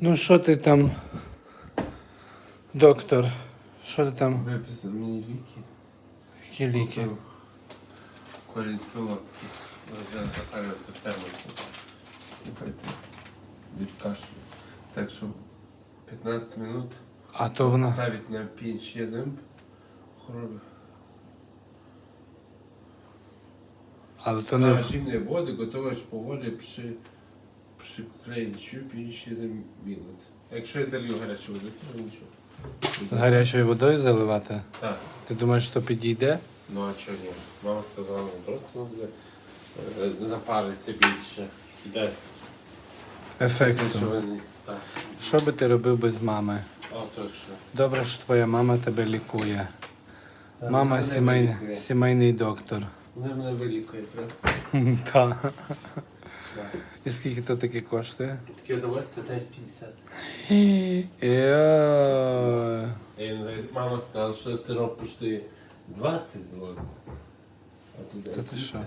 Ну що ти там, доктор? Що ти там? Виписав мені ліки. Які ліки? Корінь солодкий. Я запалювати термосу. Від кашлю. Так що 15 минут А то вона. ставить на пінч єдем. Але то не. Зимної води готуєш поволі приклеїчу пінч єдем мінут. Якщо я залью гарячу воду, то нічого. Гарячою водою заливати? Так. Ти думаєш, що підійде? Ну а чого ні? Мама сказала, наоборот, запариться більше. Дасть Ефекту. речовини. Так. Що би ти робив без мами? О, точно. Добре, що твоя мама тебе лікує. Так, Мама мене вилікує. сімейний доктор. Вона мене вилікує, правда? Так. І скільки то таке коштує? Таке удовольствие дають 50. Мама сказала, що сироп коштує 20 злотих. А туди Та ти що? 50.